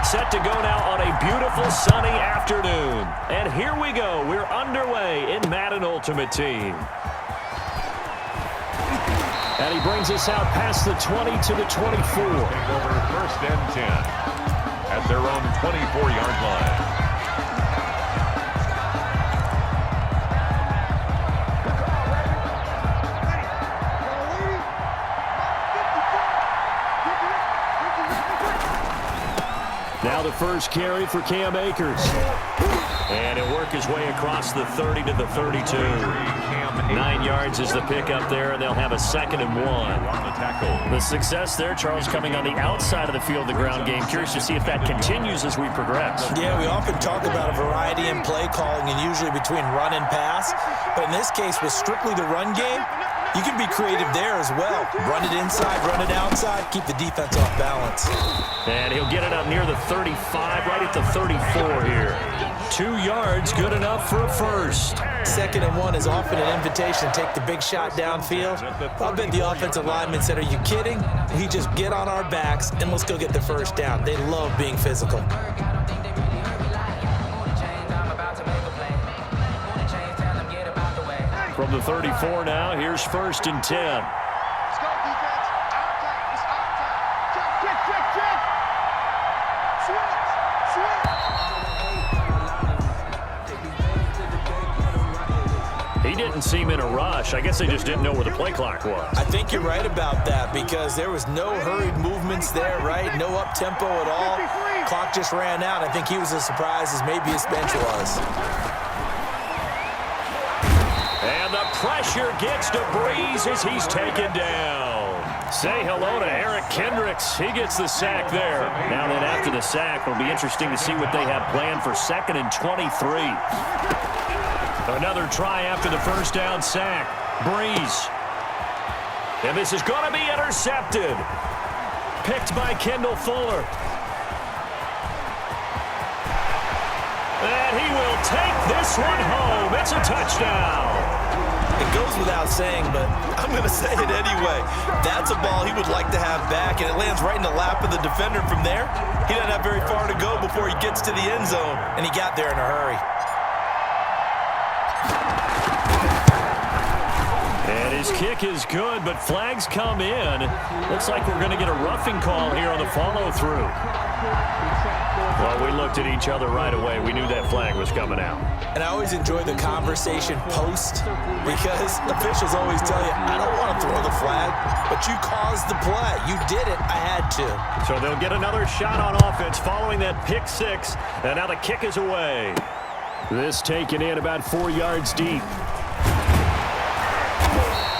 set to go now on a beautiful sunny afternoon. And here we go. We're underway in Madden Ultimate Team. And he brings us out past the 20 to the 24. Take over first and 10 at their own 24-yard line. Now the first carry for Cam Akers. And he'll work his way across the 30 to the 32. 9 yards is the pickup there, and they'll have a 2nd and 1. The success there, Charles, coming on the outside of the field, the ground game. Curious to see if that continues as we progress. Yeah, we often talk about a variety in play calling and usually between run and pass. But in this case, with strictly the run game, you can be creative there as well. Run it inside, run it outside, keep the defense off balance. And he'll get it up near the 35, right at the 34 here. 2 yards, good enough for a first. 2nd and 1 is often an invitation to take the big shot downfield. I bet the offensive lineman said, are you kidding? We just get on our backs and let's go get the first down. They love being physical. From the 34 now, here's 1st and 10. Let's go, defense. Outside. It's outside. Check. He didn't seem in a rush. I guess they just didn't know where the play clock was. I think you're right about that because there was no hurried movements there, right? No up-tempo at all. Clock just ran out. I think he was as surprised as maybe his bench was. And the pressure gets to Breeze as he's taken down. Say hello to Eric Kendricks. He gets the sack there. Now then after the sack, it'll be interesting to see what they have planned for 2nd and 23. Another try after the first down sack. Breeze. And this is going to be intercepted. Picked by Kendall Fuller. And he will take this one home. It's a touchdown. It goes without saying, but I'm going to say it anyway. That's a ball he would like to have back, and it lands right in the lap of the defender from there. He doesn't have very far to go before he gets to the end zone, and he got there in a hurry. And his kick is good, but flags come in. Looks like we're going to get a roughing call here on the follow-through. Well, we looked at each other right away. We knew that flag was coming out. And I always enjoy the conversation post because officials always tell you, I don't want to throw the flag, but you caused the play. You did it. I had to. So they'll get another shot on offense following that pick six, and now the kick is away. This taken in about 4 yards deep.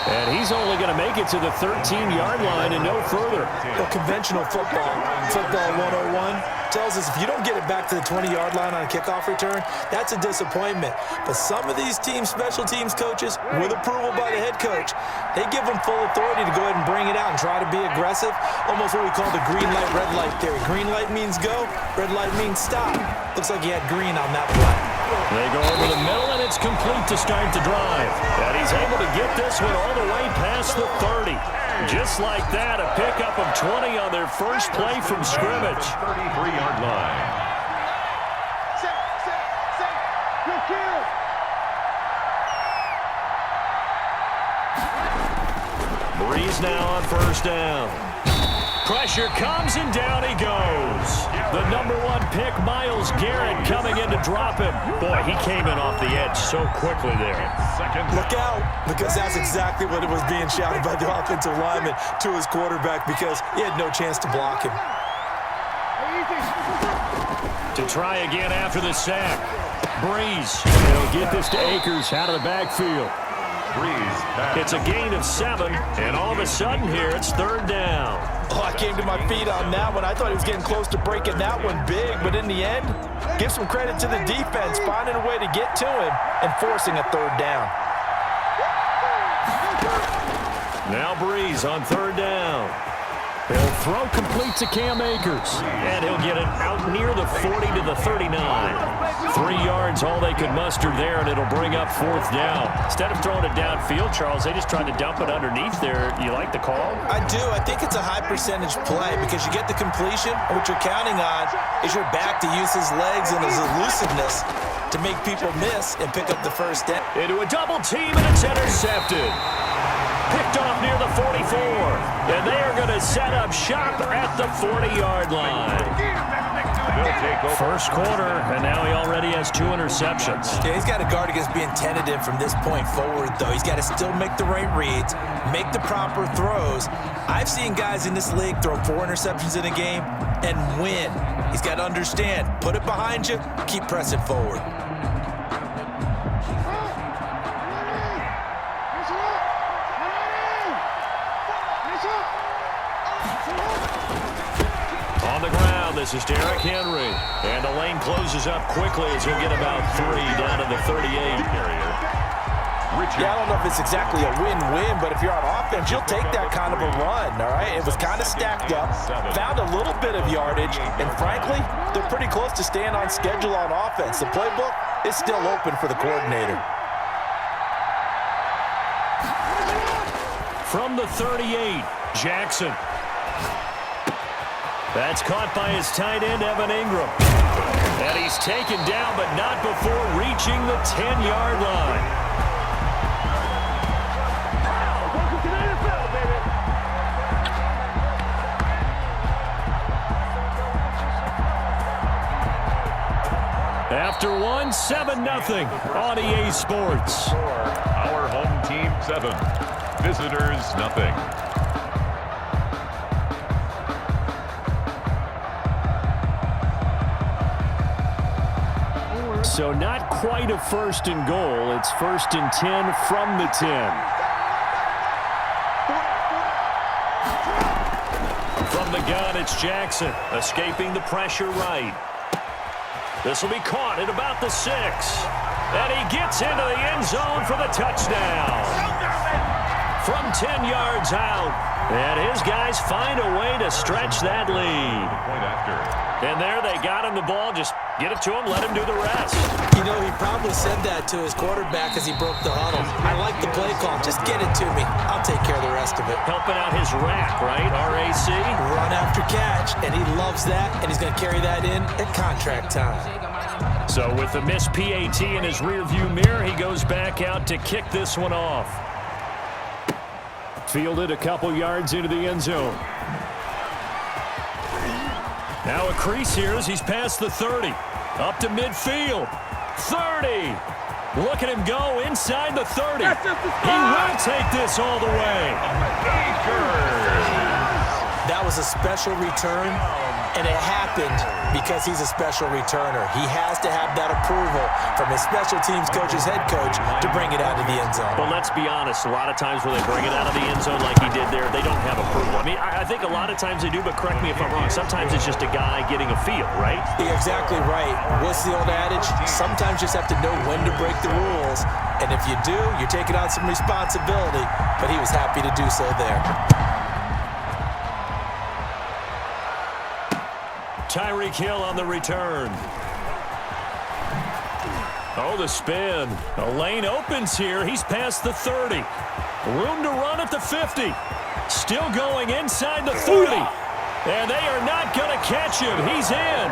And he's only going to make it to the 13-yard line and no further. Well, conventional football 101, tells us if you don't get it back to the 20-yard line on a kickoff return, that's a disappointment. But some of these teams, special teams coaches, with approval by the head coach, they give them full authority to go ahead and bring it out and try to be aggressive. Almost what we call the green light, red light theory. Green light means go, red light means stop. Looks like he had green on that play. They go over the middle, and it's complete to start the drive. And he's able to get this one all the way past the 30. Just like that, a pickup of 20 on their first play from scrimmage. 33-yard line. Set. Good kill. Breeze now on first down. Pressure comes, and down he goes. The number 1 pick, Myles Garrett, coming in to drop him. Boy, he came in off the edge so quickly there. Look out, because that's exactly what it was being shouted by the offensive lineman to his quarterback because he had no chance to block him. To try again after the sack. Breeze. He'll get this to Akers out of the backfield. Breeze back. It's a gain of 7, and all of a sudden here it's 3rd down. Oh, I came to my feet on that one. I thought he was getting close to breaking that one big, but in the end, give some credit to the defense, finding a way to get to him and forcing a 3rd down. Now Breeze on 3rd down. He'll throw complete to Cam Akers. And he'll get it out near the 40 to the 39. 3 yards, all they could muster there, and it'll bring up 4th down. Instead of throwing it downfield, Charles, they just tried to dump it underneath there. Do you like the call? I do. I think it's a high-percentage play because you get the completion, and what you're counting on is your back to use his legs and his elusiveness to make people miss and pick up the first down. Into a double team, and it's intercepted. Picked off near the 44. And they are going to set up shop at the 40-yard line. First quarter, and now he already has 2 interceptions. Yeah, he's got to guard against being tentative from this point forward, though. He's got to still make the right reads, make the proper throws. I've seen guys in this league throw 4 interceptions in a game and win. He's got to understand, put it behind you, keep pressing forward. On the ground, this is Derrick Henry. And the lane closes up quickly as he'll get about 3 down to the 38. Yeah, I don't know if it's exactly a win-win, but if you're on offense, you'll take that kind of a run, all right? It was kind of stacked up, found a little bit of yardage, and frankly, they're pretty close to staying on schedule on offense. The playbook is still open for the coordinator. From the 38, Jackson. That's caught by his tight end, Evan Ingram. And he's taken down, but not before reaching the 10-yard line. After 1, 7-0 on EA Sports. Our home team 7, visitors nothing. So not quite a 1st and goal. It's 1st and 10 from the 10. From the gun, it's Jackson, escaping the pressure right. This will be caught at about the 6. And he gets into the end zone for the touchdown. From 10 yards out. And his guys find a way to stretch that lead. And there they got him the ball. Just get it to him, let him do the rest. You know, he probably said that to his quarterback as he broke the huddle. I like the play call. Just get it to me. I'll take care of the rest of it. Helping out his rack, right? RAC? Run after catch, and he loves that, and he's going to carry that in at contract time. So with the missed PAT in his rearview mirror, he goes back out to kick this one off. Fielded a couple yards into the end zone. Now a crease here as he's past the 30. Up to midfield. 30. Look at him go inside the 30. He will take this all the way. That was a special return, and it happened because he's a special returner. He has to have that approval from his special teams coach's head coach to bring it out of the end zone. But let's be honest, a lot of times when they bring it out of the end zone like he did there, they don't have approval. I mean, I think a lot of times they do, but correct me if I'm wrong. Sometimes it's just a guy getting a feel, right? You're exactly right. What's the old adage? Sometimes you just have to know when to break the rules. And if you do, you're taking on some responsibility. But he was happy to do so there. Tyreek Hill on the return. Oh, the spin. A lane opens here. He's past the 30. Room to run at the 50. Still going inside the 30. And they are not going to catch him. He's in.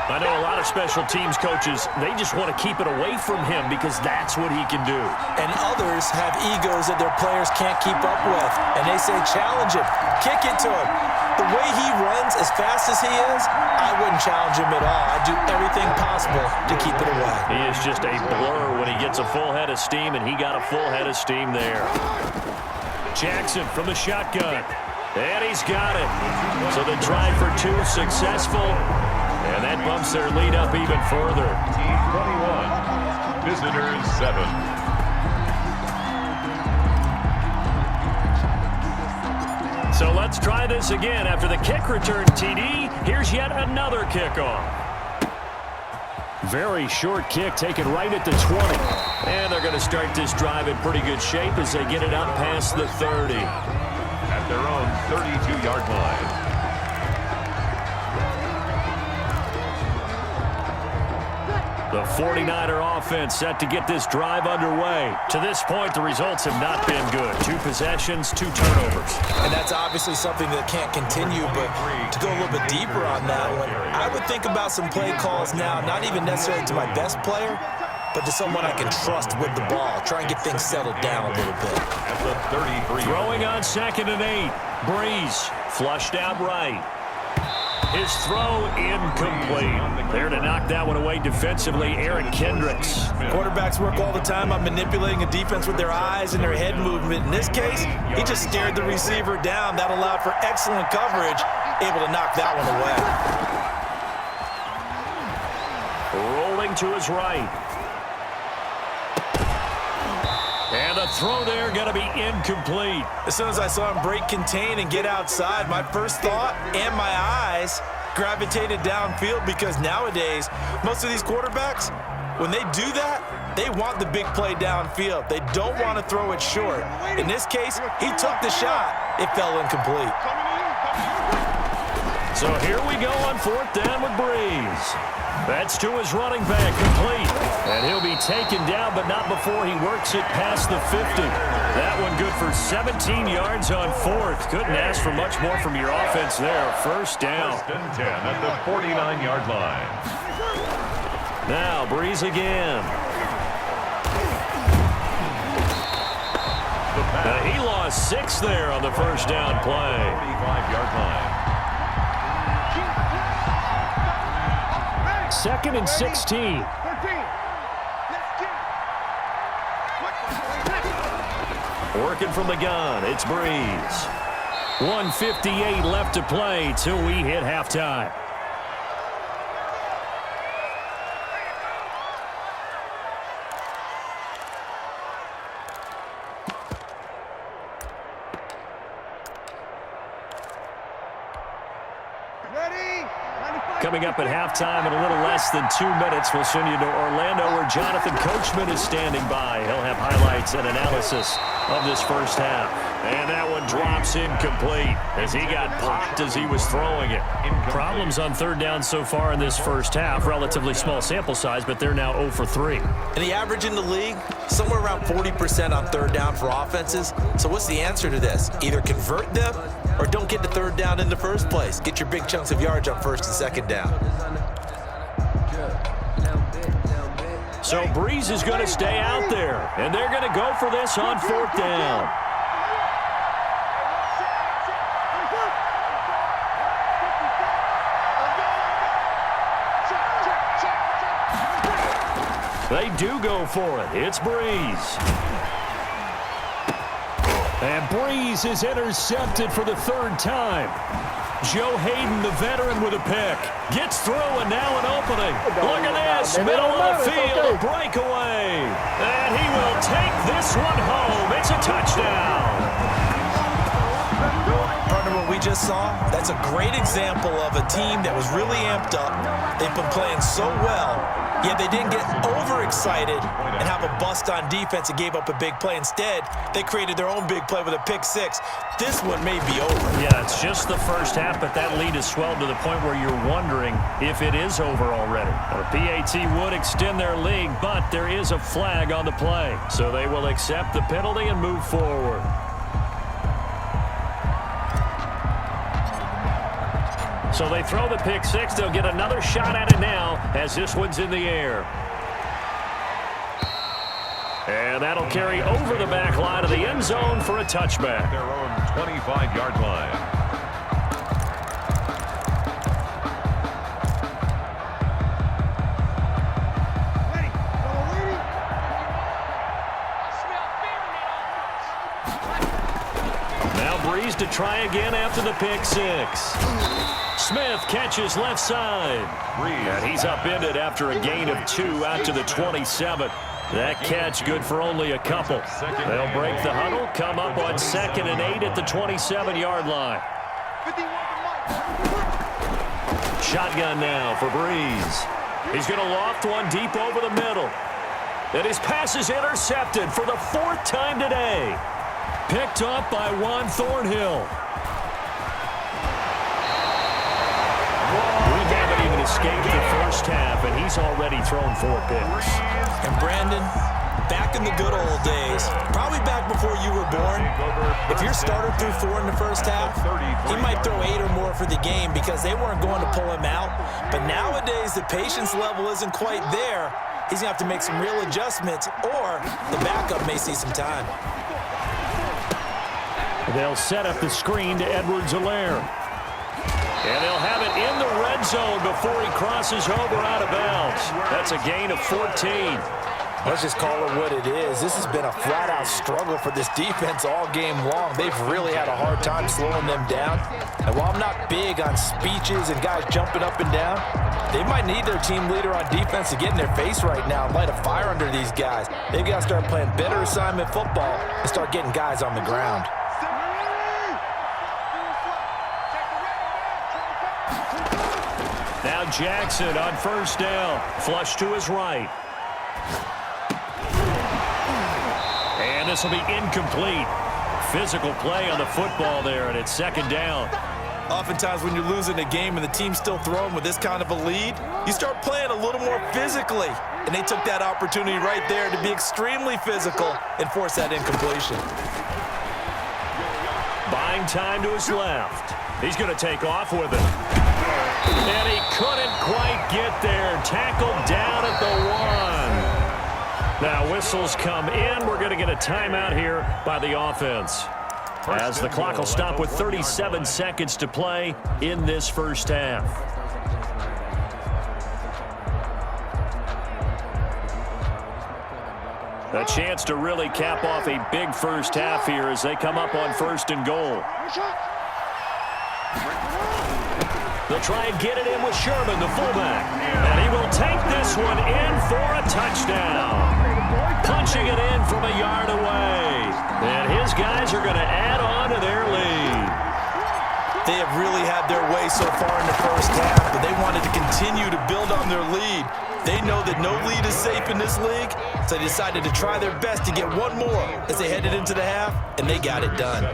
I know a lot of special teams coaches, they just want to keep it away from him because that's what he can do. And others have egos that their players can't keep up with. And they say, challenge him, kick it to him. The way he runs as fast as he is, I wouldn't challenge him at all. I'd do everything possible to keep it away. He is just a blur when he gets a full head of steam, and he got a full head of steam there. Jackson from the shotgun. And he's got it. So the drive for 2 successful. And that bumps their lead up even further. Team 21, visitors 7. So let's try this again. After the kick return TD, here's yet another kickoff. Very short kick taken right at the 20. And they're going to start this drive in pretty good shape as they get it up past the 30. At their own 32-yard line. The 49er offense set to get this drive underway. To this point, the results have not been good. 2 possessions, 2 turnovers. And that's obviously something that can't continue, but to go a little bit deeper on that one, I would think about some play calls now, not even necessarily to my best player, but to someone I can trust with the ball. Try and get things settled down a little bit. At the 33. Throwing on 2nd and 8. Breeze flushed out right. His throw incomplete. There to knock that one away defensively, Eric Kendricks. Quarterbacks work all the time on manipulating a defense with their eyes and their head movement. In this case, he just stared the receiver down. That allowed for excellent coverage, able to knock that one away. Rolling to his right. And the throw there going to be incomplete. As soon as I saw him break contain and get outside, my first thought and my eyes gravitated downfield, because nowadays, most of these quarterbacks, when they do that, they want the big play downfield. They don't want to throw it short. In this case, he took the shot. It fell incomplete. So here we go on 4th down with Breeze. That's to his running back, complete. And he'll be taken down, but not before he works it past the 50. That one good for 17 yards on 4th. Couldn't ask for much more from your offense there. 1st down. 1st and 10 at the 49-yard line. Now Breeze again. He lost 6 there on the 1st down play. 45-yard line. 2nd and 16. Working from the gun, it's Breeze. 1:58 left to play till we hit halftime. Coming up at halftime in a little less than 2 minutes, we'll send you to Orlando, where Jonathan Coachman is standing by. He'll have highlights and analysis of this 1st half. And that one drops incomplete as he got popped as he was throwing it. Problems on 3rd down so far in this 1st half. Relatively small sample size, but they're now 0 for 3. And the average in the league, somewhere around 40% on 3rd down for offenses. So what's the answer to this? Either convert them or don't get to 3rd down in the first place. Get your big chunks of yards on 1st and 2nd down. So Breeze is going to stay out there, and they're going to go for this on 4th down. They do go for it. It's Breeze. And Breeze is intercepted for the 3rd time. Joe Hayden, the veteran, with a pick. Gets through, and now an opening. Look at this. Middle of the field, a breakaway. And he will take this one home. It's a touchdown. Partner, what we just saw, that's a great example of a team that was really amped up. They've been playing so well, yet they didn't get overexcited and have a bust on defense and gave up a big play. Instead, they created their own big play with a pick 6. This one may be over. Yeah, it's just the 1st half, but that lead has swelled to the point where you're wondering if it is over already. The PAT would extend their lead, but there is a flag on the play. So they will accept the penalty and move forward. So they throw the pick 6. They'll get another shot at it now as this one's in the air. And that'll carry over the back line of the end zone for a touchback. Their own 25-yard line. Now Breeze to try again after the pick 6. Smith catches left side. And he's upended after a gain of 2 out to the 27. That catch good for only a couple. They'll break the huddle, come up on 2nd and 8 at the 27-yard line. Shotgun now for Breeze. He's going to loft one deep over the middle. And his pass is intercepted for the 4th time today. Picked up by Juan Thornhill. We haven't even escaped the first half, and he's already thrown 4 picks. And Brandon, back in the good old days, probably back before you were born, if your starter threw 4 in the first half, he might throw 8 or more for the game because they weren't going to pull him out. But nowadays, the patience level isn't quite there. He's going to have to make some real adjustments, or the backup may see some time. They'll set up the screen to Edwards-Helaire. And they'll have it in the red zone before he crosses over out of bounds. That's a gain of 14. Let's just call it what it is. This has been a flat-out struggle for this defense all game long. They've really had a hard time slowing them down. And while I'm not big on speeches and guys jumping up and down, they might need their team leader on defense to get in their face right now and light a fire under these guys. They've got to start playing better assignment football and start getting guys on the ground. Now Jackson on first down. Flush to his right. And this will be incomplete. Physical play on the football there, and it's 2nd down. Oftentimes when you're losing a game and the team's still throwing with this kind of a lead, you start playing a little more physically. And they took that opportunity right there to be extremely physical and force that incompletion. Buying time to his left. He's going to take off with it. And he couldn't quite get there. Tackled down at the 1. Now whistles come in. We're going to get a timeout here by the offense, as the clock will stop with 37 seconds to play in this first half. A chance to really cap off a big first half here as they come up on 1st and goal. They'll try and get it in with Sherman, the fullback. And he will take this one in for a touchdown. Punching it in from a yard away. And his guys are going to add on to their lead. They have really had their way so far in the first half, but they wanted to continue to build on their lead. They know that no lead is safe in this league, so they decided to try their best to get one more as they headed into the half, and they got it done.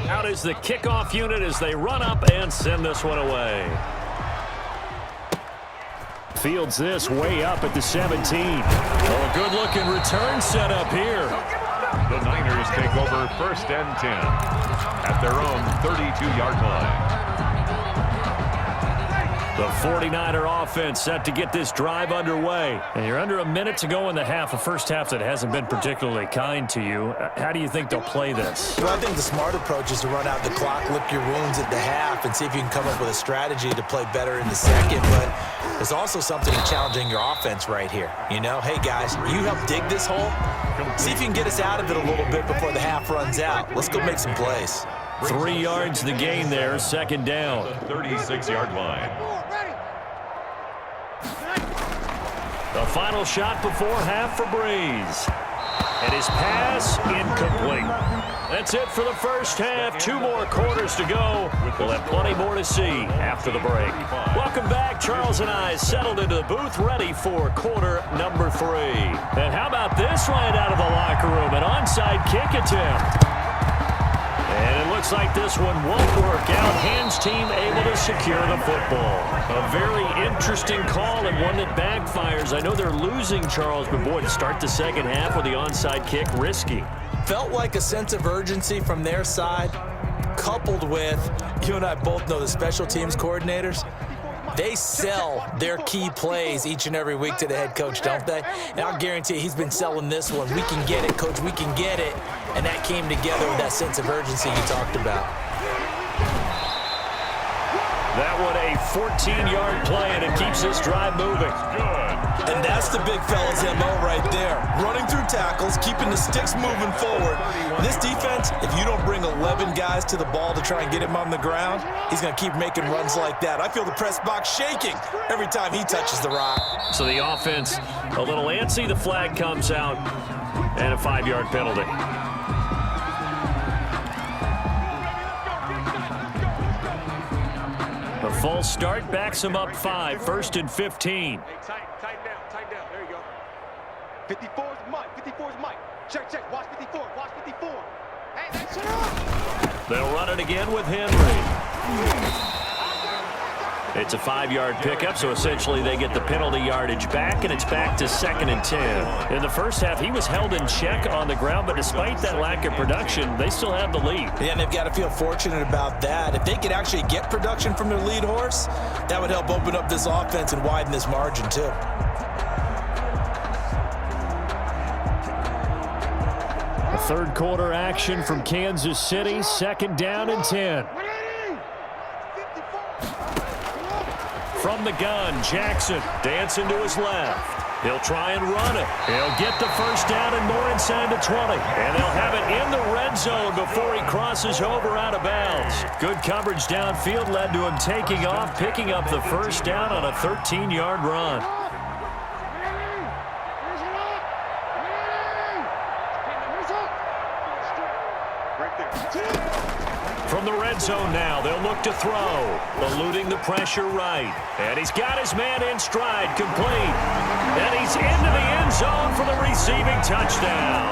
Out is the kickoff unit as they run up and send this one away. Fields this way up at the 17. Oh, a good-looking return set up here. The Niners take over 1st and 10 at their own 32-yard line. The 49er offense set to get this drive underway. And you're under a minute to go in the half, a first half that hasn't been particularly kind to you. How do you think they'll play this? Well, I think the smart approach is to run out the clock, lick your wounds at the half, and see if you can come up with a strategy to play better in the second. But there's also something challenging your offense right here. You know, hey, guys, you help dig this hole. See if you can get us out of it a little bit before the half runs out. Let's go make some plays. 3 yards the gain there, 2nd down. 36-yard line. The final shot before half for Breeze. And his pass incomplete. That's it for the first half. 2 more quarters to go. We'll have plenty more to see after the break. Welcome back. Charles and I settled into the booth ready for quarter number 3. And how about this right out of the locker room? An onside kick attempt. And it looks like this one won't work out. Hans team able to secure the football. A very interesting call and one that backfires. I know they're losing, Charles, but boy, to start the second half with the onside kick, risky. Felt like a sense of urgency from their side, coupled with, you and I both know the special teams coordinators, they sell their key plays each and every week to the head coach, don't they? And I'll guarantee he's been selling this one. We can get it, coach, we can get it. And that came together with that sense of urgency you talked about. That one a 14-yard play, and it keeps this drive moving. Good. And that's the big fella's MO right there. Running through tackles, keeping the sticks moving forward. This defense, if you don't bring 11 guys to the ball to try and get him on the ground, he's going to keep making runs like that. I feel the press box shaking every time he touches the rock. So the offense a little antsy. The flag comes out, and a 5-yard penalty. A False start backs him up 5, 1st and 15. Hey, tighten down. There you go. 54 is Mike. 54 is Mike. Check. Watch 54. Watch 54. Hey, that's it up. They'll run it again with Henry. It's a 5-yard pickup, so essentially they get the penalty yardage back, and it's back to 2nd and 10. In the first half, he was held in check on the ground, but despite that lack of production, they still have the lead. Yeah, and they've got to feel fortunate about that. If they could actually get production from their lead horse, that would help open up this offense and widen this margin, too. A third quarter action from Kansas City, 2nd down and 10. From the gun, Jackson dancing to his left. He'll try and run it. He'll get the first down and more inside the 20. And they'll have it in the red zone before he crosses over out of bounds. Good coverage downfield led to him taking off, picking up the first down on a 13-yard run. From the red zone now, they'll look to throw. Eluding the pressure right. And he's got his man in stride, complete. And he's into the end zone for the receiving touchdown.